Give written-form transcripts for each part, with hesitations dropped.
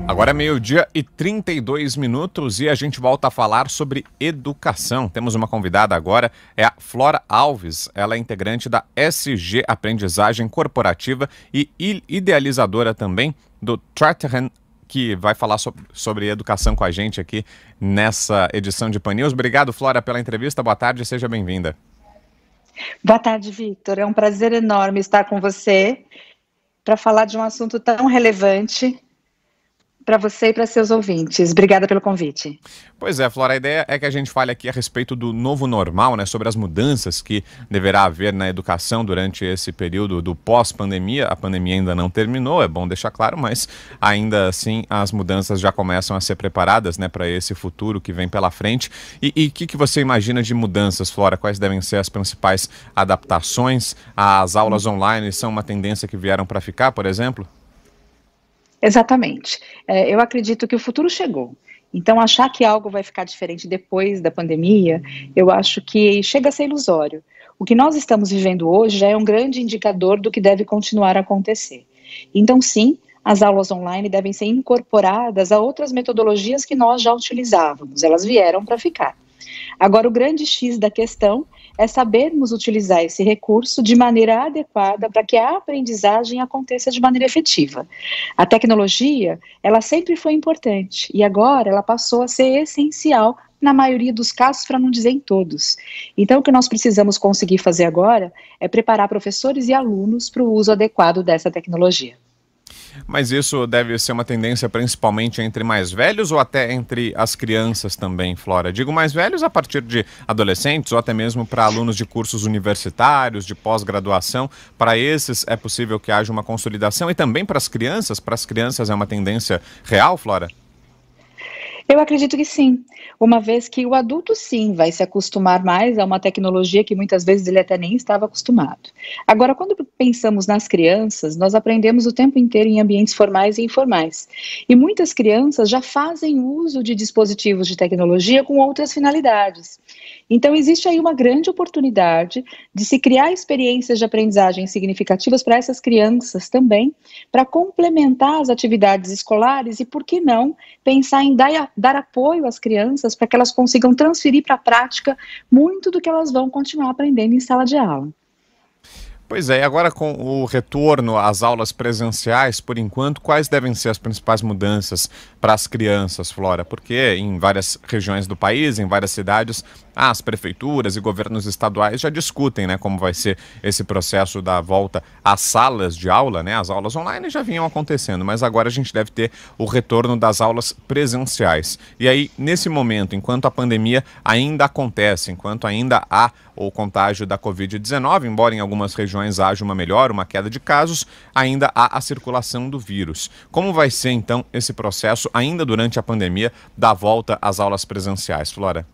Agora é 12h32 e a gente volta a falar sobre educação. Temos uma convidada agora, é a Flora Alves. Ela é integrante da SG Aprendizagem Corporativa e idealizadora também do Trattern, que vai falar sobre educação com a gente aqui nessa edição de Pan News. Obrigado, Flora, pela entrevista. Boa tarde, seja bem-vinda. Boa tarde, Victor. É um prazer enorme estar com você para falar de um assunto tão relevante para você e para seus ouvintes. Obrigada pelo convite. Pois é, Flora, a ideia é que a gente fale aqui a respeito do novo normal, né, sobre as mudanças que deverá haver na educação durante esse período do pós-pandemia. A pandemia ainda não terminou, é bom deixar claro, mas ainda assim as mudanças já começam a ser preparadas, né, para esse futuro que vem pela frente. E o que você imagina de mudanças, Flora? Quais devem ser as principais adaptações? As aulas online são uma tendência que vieram para ficar, por exemplo? Exatamente. Eu acredito que o futuro chegou. Então, achar que algo vai ficar diferente depois da pandemia, eu acho que chega a ser ilusório. O que nós estamos vivendo hoje já é um grande indicador do que deve continuar a acontecer. Então, sim, as aulas online devem ser incorporadas a outras metodologias que nós já utilizávamos. Elas vieram para ficar. Agora, o grande X da questão é sabermos utilizar esse recurso de maneira adequada para que a aprendizagem aconteça de maneira efetiva. A tecnologia, ela sempre foi importante e agora ela passou a ser essencial na maioria dos casos, para não dizer em todos. Então, o que nós precisamos conseguir fazer agora é preparar professores e alunos para o uso adequado dessa tecnologia. Mas isso deve ser uma tendência principalmente entre mais velhos ou até entre as crianças também, Flora? Digo mais velhos a partir de adolescentes ou até mesmo para alunos de cursos universitários, de pós-graduação. Para esses é possível que haja uma consolidação e também para as crianças é uma tendência real, Flora? Eu acredito que sim, uma vez que o adulto sim vai se acostumar mais a uma tecnologia que muitas vezes ele até nem estava acostumado. Agora, quando pensamos nas crianças, nós aprendemos o tempo inteiro em ambientes formais e informais. E muitas crianças já fazem uso de dispositivos de tecnologia com outras finalidades. Então, existe aí uma grande oportunidade de se criar experiências de aprendizagem significativas para essas crianças também, para complementar as atividades escolares e, por que não, pensar em dar apoio às crianças para que elas consigam transferir para a prática muito do que elas vão continuar aprendendo em sala de aula. Pois é, e agora com o retorno às aulas presenciais, por enquanto, quais devem ser as principais mudanças para as crianças, Flora? Porque em várias regiões do país, em várias cidades, as prefeituras e governos estaduais já discutem, né, como vai ser esse processo da volta às salas de aula, né? As aulas online já vinham acontecendo, mas agora a gente deve ter o retorno das aulas presenciais. E aí, nesse momento, enquanto a pandemia ainda acontece, enquanto ainda há o contágio da Covid-19, embora em algumas regiões haja uma melhora, uma queda de casos, ainda há a circulação do vírus. Como vai ser, então, esse processo, ainda durante a pandemia, da volta às aulas presenciais, Flora?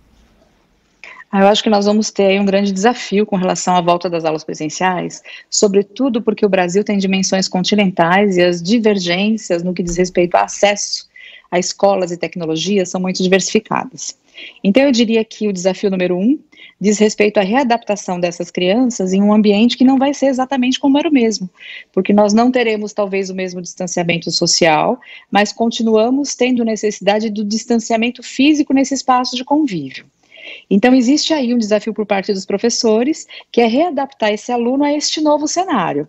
Eu acho que nós vamos ter aí um grande desafio com relação à volta das aulas presenciais, sobretudo porque o Brasil tem dimensões continentais e as divergências no que diz respeito ao acesso a escolas e tecnologias são muito diversificadas. Então, eu diria que o desafio número 1 diz respeito à readaptação dessas crianças em um ambiente que não vai ser exatamente como era o mesmo, porque nós não teremos talvez o mesmo distanciamento social, mas continuamos tendo necessidade do distanciamento físico nesse espaço de convívio. Então, existe aí um desafio por parte dos professores, que é readaptar esse aluno a este novo cenário.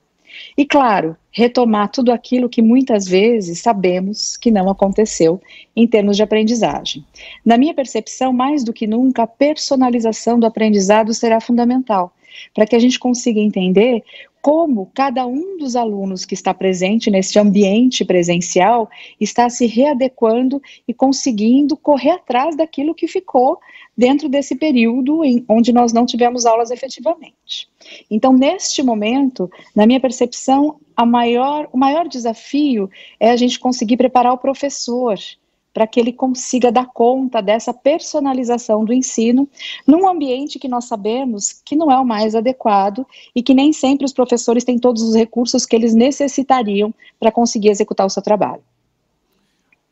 E, claro, retomar tudo aquilo que muitas vezes sabemos que não aconteceu em termos de aprendizagem. Na minha percepção, mais do que nunca, a personalização do aprendizado será fundamental, para que a gente consiga entender como cada um dos alunos que está presente nesse ambiente presencial está se readequando e conseguindo correr atrás daquilo que ficou dentro desse período onde nós não tivemos aulas efetivamente. Então, neste momento, na minha percepção, o maior desafio é a gente conseguir preparar o professor para que ele consiga dar conta dessa personalização do ensino num ambiente que nós sabemos que não é o mais adequado e que nem sempre os professores têm todos os recursos que eles necessitariam para conseguir executar o seu trabalho.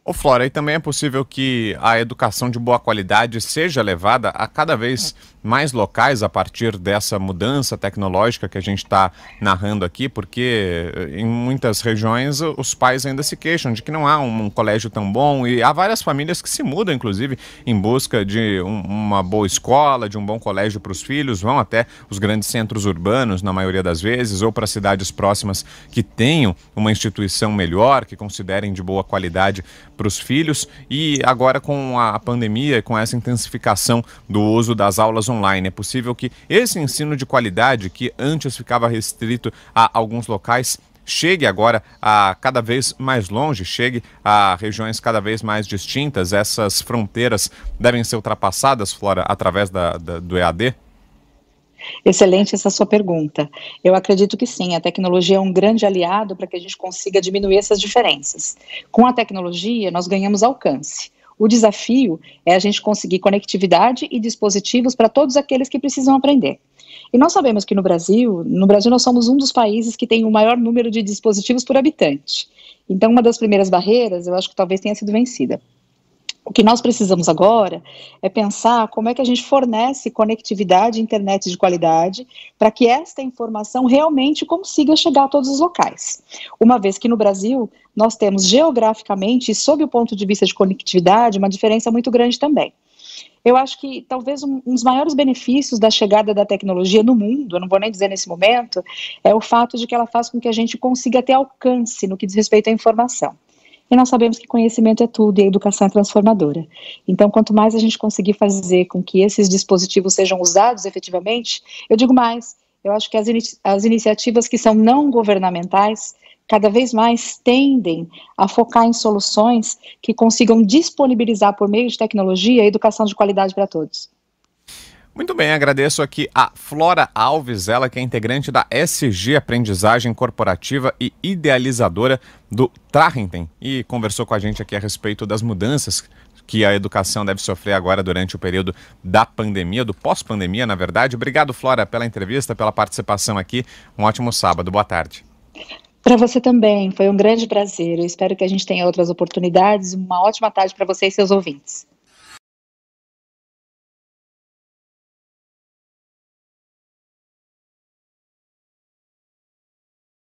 Ô Flora, e também é possível que a educação de boa qualidade seja levada a cada vez mais locais a partir dessa mudança tecnológica que a gente está narrando aqui, porque em muitas regiões os pais ainda se queixam de que não há um colégio tão bom, e há várias famílias que se mudam, inclusive, em busca de uma boa escola, de um bom colégio para os filhos, vão até os grandes centros urbanos, na maioria das vezes, ou para cidades próximas que tenham uma instituição melhor, que considerem de boa qualidade para os filhos. E agora, com a pandemia, com essa intensificação do uso das aulas online, é possível que esse ensino de qualidade, que antes ficava restrito a alguns locais, chegue agora a cada vez mais longe, chegue a regiões cada vez mais distintas. Essas fronteiras devem ser ultrapassadas, Flora, através do EAD? Excelente essa sua pergunta. Eu acredito que sim, a tecnologia é um grande aliado para que a gente consiga diminuir essas diferenças. Com a tecnologia, nós ganhamos alcance. O desafio é a gente conseguir conectividade e dispositivos para todos aqueles que precisam aprender. E nós sabemos que no Brasil nós somos um dos países que tem o maior número de dispositivos por habitante. Então, uma das primeiras barreiras, eu acho que talvez tenha sido vencida. O que nós precisamos agora é pensar como é que a gente fornece conectividade e internet de qualidade para que esta informação realmente consiga chegar a todos os locais. Uma vez que no Brasil nós temos geograficamente e sob o ponto de vista de conectividade uma diferença muito grande também. Eu acho que talvez um dos maiores benefícios da chegada da tecnologia no mundo, eu não vou nem dizer nesse momento, é o fato de que ela faz com que a gente consiga ter alcance no que diz respeito à informação. E nós sabemos que conhecimento é tudo e a educação é transformadora. Então, quanto mais a gente conseguir fazer com que esses dispositivos sejam usados efetivamente, eu digo mais, eu acho que as iniciativas que são não governamentais, cada vez mais tendem a focar em soluções que consigam disponibilizar por meio de tecnologia a educação de qualidade para todos. Muito bem, agradeço aqui a Flora Alves, ela que é integrante da SG Aprendizagem Corporativa e idealizadora do Trachenten, e conversou com a gente aqui a respeito das mudanças que a educação deve sofrer agora durante o período da pandemia, do pós-pandemia, na verdade. Obrigado, Flora, pela entrevista, pela participação aqui. Um ótimo sábado. Boa tarde. Para você também, foi um grande prazer. Eu espero que a gente tenha outras oportunidades. Uma ótima tarde para você e seus ouvintes.